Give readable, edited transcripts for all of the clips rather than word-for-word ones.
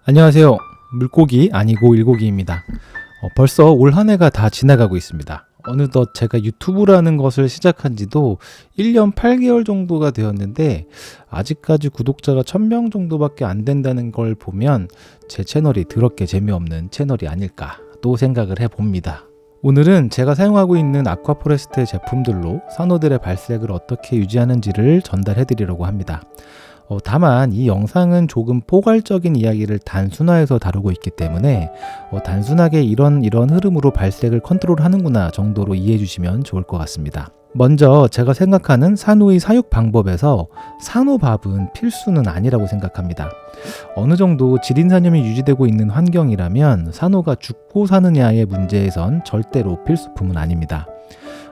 안녕하세요. 물고기 아니고 일고기입니다. 벌써 올 한 해가 다 지나가고 있습니다. 어느덧 제가 유튜브라는 것을 시작한 지도 1년 8개월 정도가 되었는데 아직까지 구독자가 1000명 정도밖에 안 된다는 걸 보면 제 채널이 더럽게 재미없는 채널이 아닐까 또 생각을 해봅니다. 오늘은 제가 사용하고 있는 아쿠아포레스트의 제품들로 산호들의 발색을 어떻게 유지하는지를 전달해 드리려고 합니다. 다만 이 영상은 조금 포괄적인 이야기를 단순화해서 다루고 있기 때문에 단순하게 이런 흐름으로 발색을 컨트롤하는구나 정도로 이해해 주시면 좋을 것 같습니다. 먼저 제가 생각하는 산호의 사육 방법에서 산호밥은 필수는 아니라고 생각합니다. 어느 정도 질인산염이 유지되고 있는 환경이라면 산호가 죽고 사느냐의 문제에선 절대로 필수품은 아닙니다.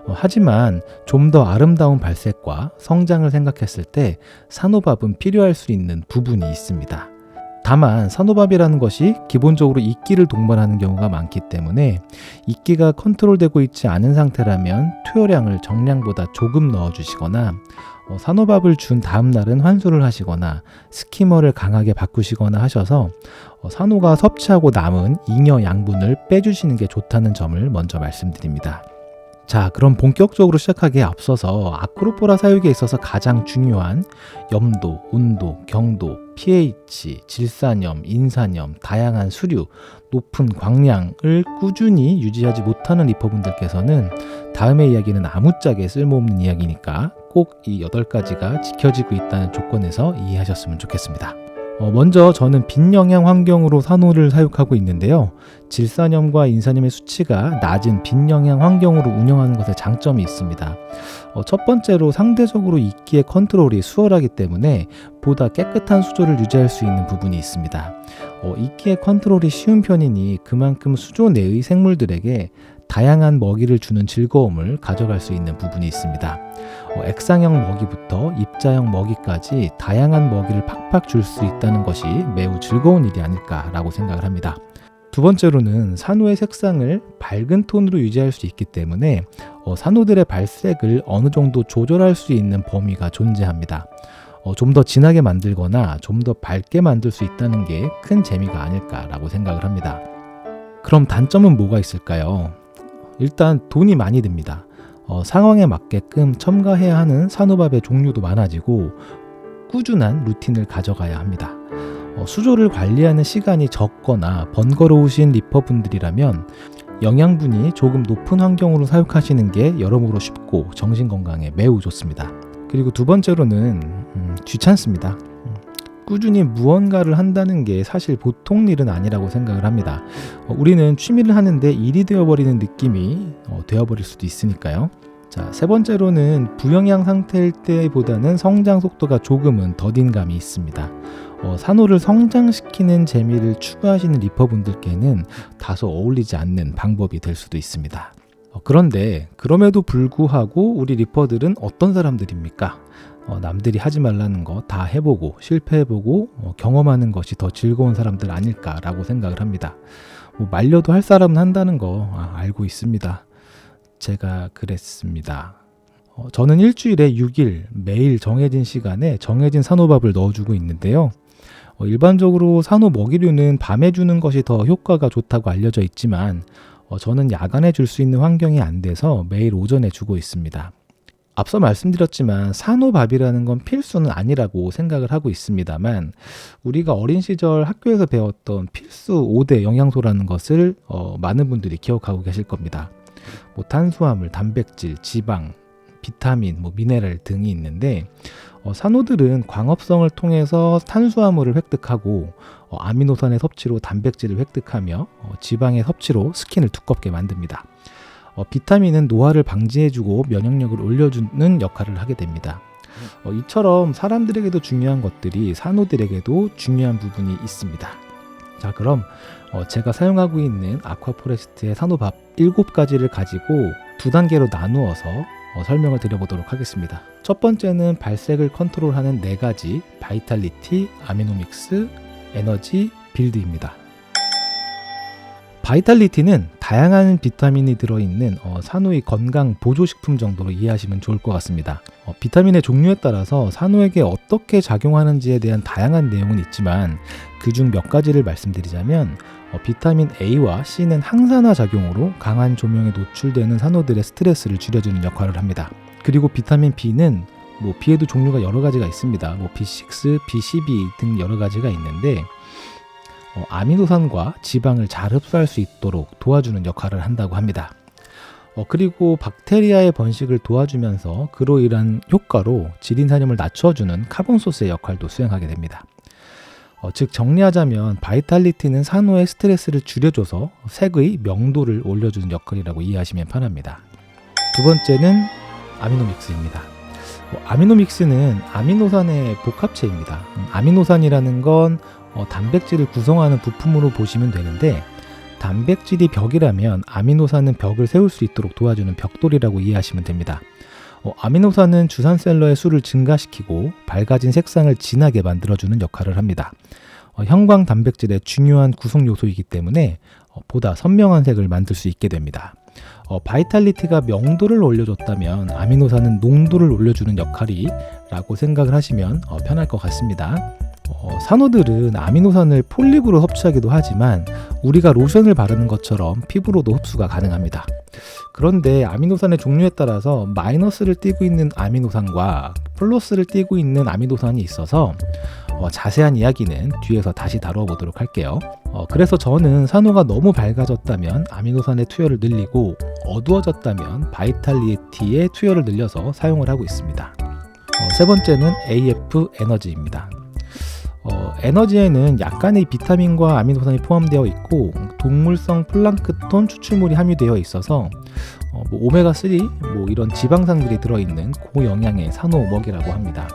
하지만 좀 더 아름다운 발색과 성장을 생각했을 때 산호밥은 필요할 수 있는 부분이 있습니다. 다만 산호밥이라는 것이 기본적으로 이끼를 동반하는 경우가 많기 때문에 이끼가 컨트롤되고 있지 않은 상태라면 투여량을 정량보다 조금 넣어주시거나 산호밥을 준 다음 날은 환수를 하시거나 스키머를 강하게 바꾸시거나 하셔서 산호가 섭취하고 남은 잉여 양분을 빼주시는 게 좋다는 점을 먼저 말씀드립니다. 자, 그럼 본격적으로 시작하기에 앞서서 아크로포라 사육에 있어서 가장 중요한 염도, 온도, 경도, pH, 질산염, 인산염, 다양한 수류, 높은 광량을 꾸준히 유지하지 못하는 리퍼분들께서는 다음의 이야기는 아무짝에 쓸모없는 이야기니까 꼭 이 8가지가 지켜지고 있다는 조건에서 이해하셨으면 좋겠습니다. 먼저 저는 빈영양 환경으로 산호를 사육하고 있는데요. 질산염과 인산염의 수치가 낮은 빈영양 환경으로 운영하는 것에 장점이 있습니다. 첫 번째로 상대적으로 이끼의 컨트롤이 수월하기 때문에 보다 깨끗한 수조를 유지할 수 있는 부분이 있습니다. 이끼의 컨트롤이 쉬운 편이니 그만큼 수조 내의 생물들에게 다양한 먹이를 주는 즐거움을 가져갈 수 있는 부분이 있습니다. 액상형 먹이부터 입자형 먹이까지 다양한 먹이를 팍팍 줄 수 있다는 것이 매우 즐거운 일이 아닐까라고 생각을 합니다. 두 번째로는 산호의 색상을 밝은 톤으로 유지할 수 있기 때문에 산호들의 발색을 어느 정도 조절할 수 있는 범위가 존재합니다. 좀 더 진하게 만들거나 좀 더 밝게 만들 수 있다는 게 큰 재미가 아닐까라고 생각을 합니다. 그럼 단점은 뭐가 있을까요? 일단 돈이 많이 듭니다. 상황에 맞게끔 첨가해야 하는 산호밥의 종류도 많아지고 꾸준한 루틴을 가져가야 합니다. 수조를 관리하는 시간이 적거나 번거로우신 리퍼분들이라면 영양분이 조금 높은 환경으로 사육하시는 게 여러모로 쉽고 정신건강에 매우 좋습니다. 그리고 두 번째로는 귀찮습니다. 꾸준히 무언가를 한다는 게 사실 보통 일은 아니라고 생각을 합니다. 우리는 취미를 하는데 일이 되어버리는 느낌이 되어버릴 수도 있으니까요. 자, 세 번째로는 부영양 상태일 때보다는 성장 속도가 조금은 더딘 감이 있습니다. 산호를 성장시키는 재미를 추구하시는 리퍼분들께는 다소 어울리지 않는 방법이 될 수도 있습니다. 그런데 그럼에도 불구하고 우리 리퍼들은 어떤 사람들입니까? 남들이 하지 말라는 거 다 해보고 실패해보고 경험하는 것이 더 즐거운 사람들 아닐까라고 생각을 합니다. 말려도 할 사람은 한다는 거 알고 있습니다. 제가 그랬습니다. 저는 일주일에 6일 매일 정해진 시간에 정해진 산호밥을 넣어주고 있는데요. 일반적으로 산호 먹이류는 밤에 주는 것이 더 효과가 좋다고 알려져 있지만 저는 야간에 줄 수 있는 환경이 안 돼서 매일 오전에 주고 있습니다. 앞서 말씀드렸지만 산호밥이라는 건 필수는 아니라고 생각을 하고 있습니다만 우리가 어린 시절 학교에서 배웠던 필수 5대 영양소라는 것을 많은 분들이 기억하고 계실 겁니다. 탄수화물, 단백질, 지방, 비타민, 미네랄 등이 있는데 산호들은 광합성을 통해서 탄수화물을 획득하고 아미노산의 섭취로 단백질을 획득하며 지방의 섭취로 스킨을 두껍게 만듭니다. 비타민은 노화를 방지해주고 면역력을 올려주는 역할을 하게 됩니다. 이처럼 사람들에게도 중요한 것들이 산호들에게도 중요한 부분이 있습니다. 자, 그럼 제가 사용하고 있는 아쿠아포레스트의 산호밥 7가지를 가지고 2단계로 나누어서 설명을 드려보도록 하겠습니다. 첫 번째는 발색을 컨트롤하는 4가지 바이탈리티, 아미노믹스, 에너지, 빌드입니다. 바이탈리티는 다양한 비타민이 들어있는 산호의 건강 보조식품 정도로 이해하시면 좋을 것 같습니다. 비타민의 종류에 따라서 산호에게 어떻게 작용하는지에 대한 다양한 내용은 있지만 그중 몇 가지를 말씀드리자면 비타민 A와 C는 항산화 작용으로 강한 조명에 노출되는 산호들의 스트레스를 줄여주는 역할을 합니다. 그리고 비타민 B는 B에도 종류가 여러 가지가 있습니다. B6, B12 등 여러 가지가 있는데 아미노산과 지방을 잘 흡수할 수 있도록 도와주는 역할을 한다고 합니다. 그리고 박테리아의 번식을 도와주면서 그로 인한 효과로 지린산염을 낮춰주는 카본소스의 역할도 수행하게 됩니다. 즉 정리하자면 바이탈리티는 산호의 스트레스를 줄여줘서 색의 명도를 올려주는 역할이라고 이해하시면 편합니다. 두 번째는 아미노믹스입니다. 아미노믹스는 아미노산의 복합체입니다. 아미노산이라는 건 단백질을 구성하는 부품으로 보시면 되는데 단백질이 벽이라면 아미노산은 벽을 세울 수 있도록 도와주는 벽돌이라고 이해하시면 됩니다. 아미노산은 주산셀러의 수를 증가시키고 밝아진 색상을 진하게 만들어주는 역할을 합니다. 형광 단백질의 중요한 구성 요소이기 때문에 보다 선명한 색을 만들 수 있게 됩니다. 바이탈리티가 명도를 올려줬다면 아미노산은 농도를 올려주는 역할이라고 생각을 하시면 편할 것 같습니다. 산호들은 아미노산을 폴립으로 섭취하기도 하지만 우리가 로션을 바르는 것처럼 피부로도 흡수가 가능합니다. 그런데 아미노산의 종류에 따라서 마이너스를 띠고 있는 아미노산과 플러스를 띠고 있는 아미노산이 있어서 자세한 이야기는 뒤에서 다시 다뤄보도록 할게요. 그래서 저는 산호가 너무 밝아졌다면 아미노산의 투여를 늘리고 어두워졌다면 바이탈리티의 투여를 늘려서 사용을 하고 있습니다. 세 번째는 AF 에너지입니다. 에너지에는 약간의 비타민과 아미노산이 포함되어 있고 동물성 플랑크톤 추출물이 함유되어 있어서 오메가3 이런 지방산들이 들어있는 고영양의 산호 먹이라고 합니다.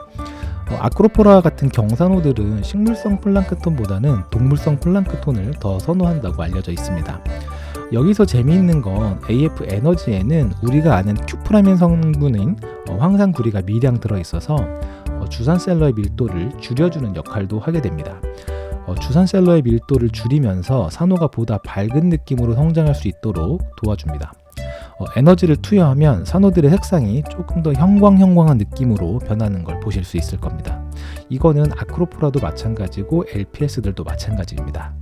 아크로포라 같은 경산호들은 식물성 플랑크톤보다는 동물성 플랑크톤을 더 선호한다고 알려져 있습니다. 여기서 재미있는 건 AF 에너지에는 우리가 아는 큐프라민 성분인 황산구리가 미량 들어있어서 주산셀러의 밀도를 줄여주는 역할도 하게 됩니다. 주산셀러의 밀도를 줄이면서 산호가 보다 밝은 느낌으로 성장할 수 있도록 도와줍니다. 에너지를 투여하면 산호들의 색상이 조금 더 형광한 느낌으로 변하는 걸 보실 수 있을 겁니다. 이거는 아크로포라도 마찬가지고 LPS들도 마찬가지입니다.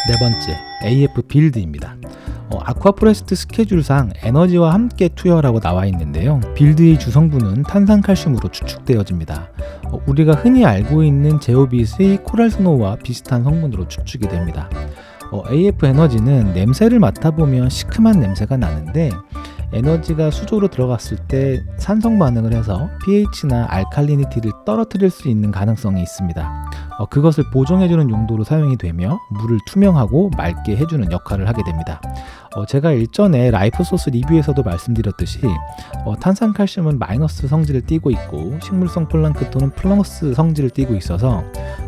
네 번째, AF 빌드입니다. 아쿠아포레스트 스케줄상 에너지와 함께 투여라고 나와 있는데요. 빌드의 주성분은 탄산칼슘으로 추측되어집니다. 우리가 흔히 알고 있는 제오빗의 코랄스노우와 비슷한 성분으로 추측이 됩니다. AF 에너지는 냄새를 맡아보면 시큼한 냄새가 나는데 에너지가 수조로 들어갔을 때 산성 반응을 해서 pH나 알칼리니티를 떨어뜨릴 수 있는 가능성이 있습니다. 그것을 보정해주는 용도로 사용이 되며 물을 투명하고 맑게 해주는 역할을 하게 됩니다. 제가 일전에 라이프소스 리뷰에서도 말씀드렸듯이 탄산칼슘은 마이너스 성질을 띠고 있고 식물성 플랑크톤은 플러스 성질을 띠고 있어서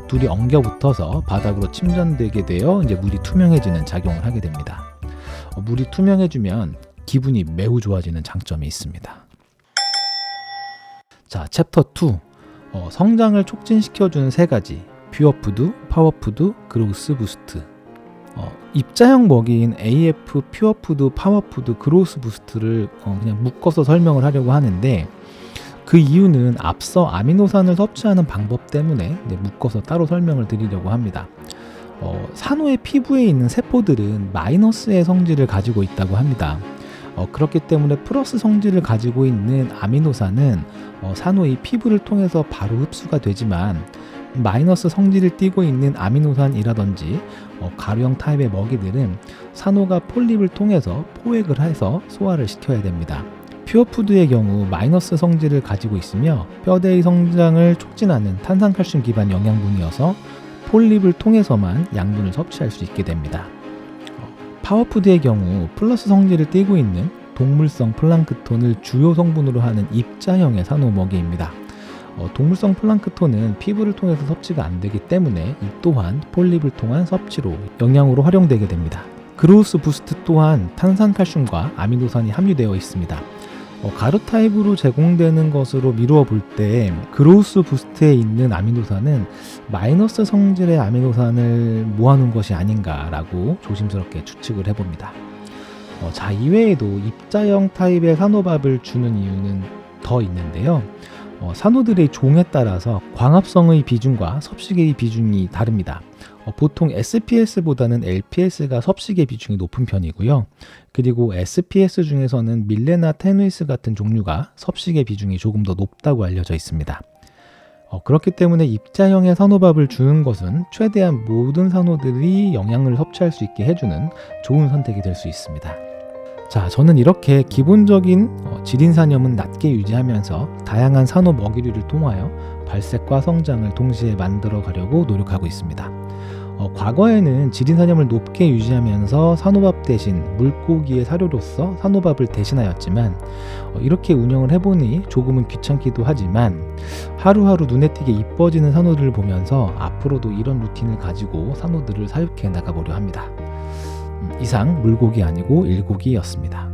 둘이 엉겨 붙어서 바닥으로 침전되게 되어 이제 물이 투명해지는 작용을 하게 됩니다. 물이 투명해지면 기분이 매우 좋아지는 장점이 있습니다. 자, 챕터 2. 성장을 촉진시켜주는 세 가지. 퓨어푸드, 파워푸드, 그로우스 부스트. 입자형 먹이인 AF 퓨어푸드, 파워푸드, 그로우스 부스트를 그냥 묶어서 설명을 하려고 하는데 그 이유는 앞서 아미노산을 섭취하는 방법 때문에 묶어서 따로 설명을 드리려고 합니다. 산호의 피부에 있는 세포들은 마이너스의 성질을 가지고 있다고 합니다. 그렇기 때문에 플러스 성질을 가지고 있는 아미노산은 산호의 피부를 통해서 바로 흡수가 되지만 마이너스 성질을 띠고 있는 아미노산이라든지 가루형 타입의 먹이들은 산호가 폴립을 통해서 포획을 해서 소화를 시켜야 됩니다. 퓨어푸드의 경우 마이너스 성질을 가지고 있으며 뼈대의 성장을 촉진하는 탄산칼슘 기반 영양분이어서 폴립을 통해서만 양분을 섭취할 수 있게 됩니다. 파워푸드의 경우 플러스 성질을 띠고 있는 동물성 플랑크톤을 주요 성분으로 하는 입자형의 산호 먹이입니다. 동물성 플랑크톤은 피부를 통해서 섭취가 안 되기 때문에 이 또한 폴립을 통한 섭취로 영양으로 활용되게 됩니다. 그로우스 부스트 또한 탄산칼슘과 아미노산이 함유되어 있습니다. 가루 타입으로 제공되는 것으로 미루어 볼 때 그로우스 부스트에 있는 아미노산은 마이너스 성질의 아미노산을 모아놓은 것이 아닌가라고 조심스럽게 추측을 해봅니다. 자, 이외에도 입자형 타입의 산호밥을 주는 이유는 더 있는데요. 산호들의 종에 따라서 광합성의 비중과 섭식의 비중이 다릅니다. 보통 SPS보다는 LPS가 섭식의 비중이 높은 편이고요. 그리고 SPS 중에서는 밀레나 테누이스 같은 종류가 섭식의 비중이 조금 더 높다고 알려져 있습니다. 그렇기 때문에 입자형의 산호밥을 주는 것은 최대한 모든 산호들이 영양을 섭취할 수 있게 해주는 좋은 선택이 될 수 있습니다. 자, 저는 이렇게 기본적인 지린산염은 낮게 유지하면서 다양한 산호 먹이류를 통하여 발색과 성장을 동시에 만들어 가려고 노력하고 있습니다. 과거에는 지린산염을 높게 유지하면서 산호밥 대신 물고기의 사료로서 산호밥을 대신하였지만 이렇게 운영을 해보니 조금은 귀찮기도 하지만 하루하루 눈에 띄게 이뻐지는 산호들을 보면서 앞으로도 이런 루틴을 가지고 산호들을 사육해 나가보려 합니다. 이상 물고기 아니고 일고기였습니다.